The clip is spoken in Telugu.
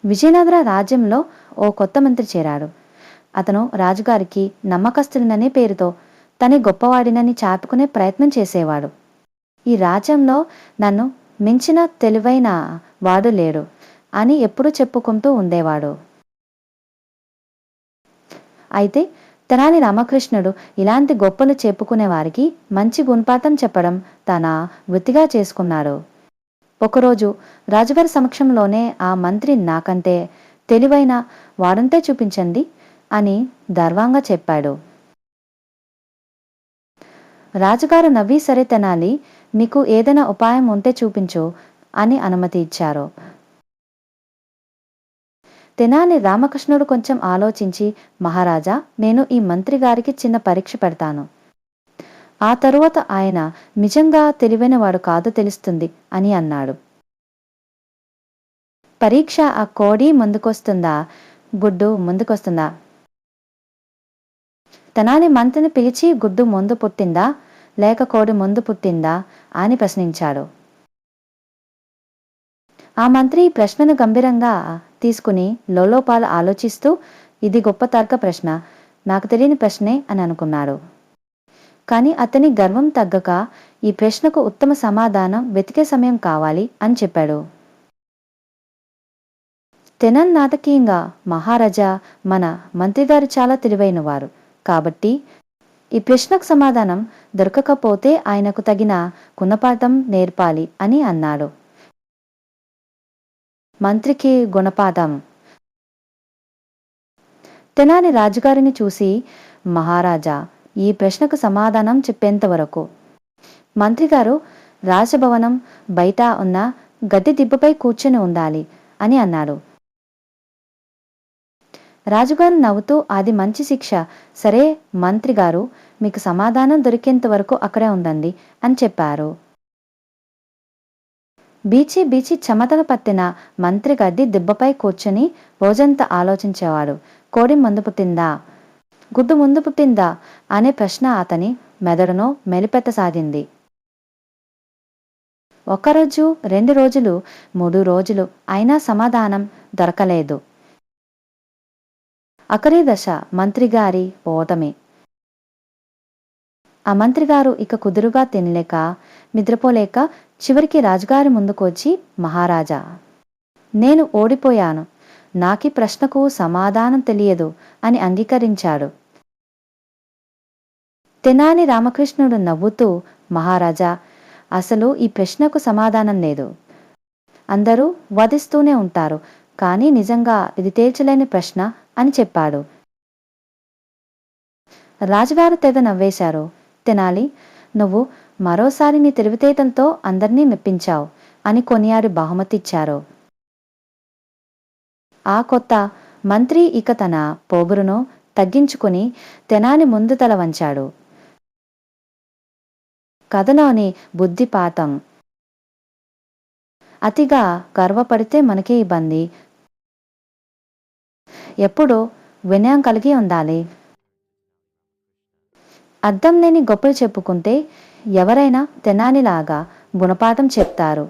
విజయనగర రాజ్యంలో ఓ కొత్త మంత్రి చేరాడు. అతను రాజుగారికి నమ్మకస్తుడిననే పేరుతో తనే గొప్పవాడినని చాటుకునే ప్రయత్నం చేసేవాడు. ఈ రాజ్యంలో నన్ను మించిన తెలివైన వాడు లేడు అని ఎప్పుడూ చెప్పుకుంటూ ఉండేవాడు. అయితే తెనాలి రామకృష్ణుడు ఇలాంటి గొప్పలు చెప్పుకునే వారికి మంచి గుణపాఠం చెప్పడం తన వృత్తిగా చేసుకున్నాడు. ఒకరోజు రాజుగారి సమక్షంలోనే ఆ మంత్రి నాకంటే తెలివైన వాడుంటే చూపించండి అని గర్వంగా చెప్పాడు. రాజుగారు నవ్వి సరే తెనాలి, నీకు ఏదైనా ఉపాయం ఉంటే చూపించు అని అనుమతి ఇచ్చారు. తెనాలి రామకృష్ణుడు కొంచెం ఆలోచించి, మహారాజా, నేను ఈ మంత్రి గారికి చిన్న పరీక్ష పెడతాను. ఆ తరువాత ఆయన నిజంగా తెలివైన వాడు కాదో తెలుస్తుంది అని అన్నాడు. పరీక్ష ఆ కోడి ముందుకొస్తుందా, గుడ్డు ముందుకొస్తుందా? తెనాలి మంత్రిని పిలిచి గుడ్డు ముందు పుట్టిందా లేక కోడి ముందు పుట్టిందా అని ప్రశ్నించాడు. ఆ మంత్రి ఈ ప్రశ్నను గంభీరంగా తీసుకుని లోలోపాలు ఆలోచిస్తూ, ఇది గొప్ప తర్క ప్రశ్న, నాకు తెలియని ప్రశ్నే అని అనుకున్నాడు. కానీ అతని గర్వం తగ్గక ఈ ప్రశ్నకు ఉత్తమ సమాధానం వెతికే సమయం కావాలి అని చెప్పాడు. తెనాలి నాటకీయంగా, మహారాజా, మన మంత్రిగారు చాలా తెలివైనవారు కాబట్టి ఈ ప్రశ్నకు సమాధానం దొరకకపోతే ఆయనకు తగిన గుణపాఠం నేర్పాలి అని అన్నాడు. మంత్రికి గుణపాఠం. తెనాలి రాజుగారిని చూసి, మహారాజా, ఈ ప్రశ్నకు సమాధానం చెప్పేంతవరకు మంత్రిగారు రాజభవనం బయట ఉన్న గద్దె దిబ్బపై కూర్చొని ఉండాలి అని అన్నాడు. రాజుగారు నవ్వుతూ, అది మంచి శిక్ష, సరే మంత్రిగారు, మీకు సమాధానం దొరికేంత వరకు అక్కడే ఉండండి అని చెప్పారు. బీచి బీచి చెమటలు పట్టిన మంత్రి గడ్డి దిబ్బపై కూర్చొని రోజంతా ఆలోచించేవాడు. కోడి ముందు పుట్టిందా, గుడ్డు ముందు పుట్టిందా అనే ప్రశ్న అతని మెదడును మెలిపెట్టసాగింది. ఒకరోజు, 2 రోజులు, 3 రోజులు అయినా సమాధానం దొరకలేదు. ఆఖరి దశ మంత్రిగారి ఓటమి. ఆ మంత్రిగారు ఇక కుదురుగా తినలేక, నిద్రపోలేక చివరికి రాజుగారి ముందుకొచ్చి, మహారాజా, నేను ఓడిపోయాను, నాకీ ప్రశ్నకు సమాధానం తెలియదు అని అంగీకరించాడు. తెనాలి రామకృష్ణుడు నవ్వుతూ, మహారాజా, అసలు ఈ ప్రశ్నకు సమాధానం లేదు. అందరూ వాదిస్తూనే ఉంటారు, కానీ నిజంగా ఇది తేల్చలేని ప్రశ్న అని చెప్పాడు. రాజుగారు తెగ నవ్వేశారు. తెనాలి, నువ్వు మరోసారి నీ తెలివితేటలతో అందర్నీ మెప్పించావు అని కొనియాడి బహుమతిచ్చారు. ఆ కొత్త మంత్రి ఇక తన పొగరును తగ్గించుకుని తెనాలి ముందు తల వంచాడు. కథలోని బుద్ధిపాఠం. అతిగా గర్వపడితే మనకే ఇబ్బంది. ఎప్పుడూ వినయం కలిగి ఉండాలి. అర్థం లేని గొప్పలు చెప్పుకుంటే ఎవరైనా తెనాలిలాగా గుణపాఠం చెప్తారు.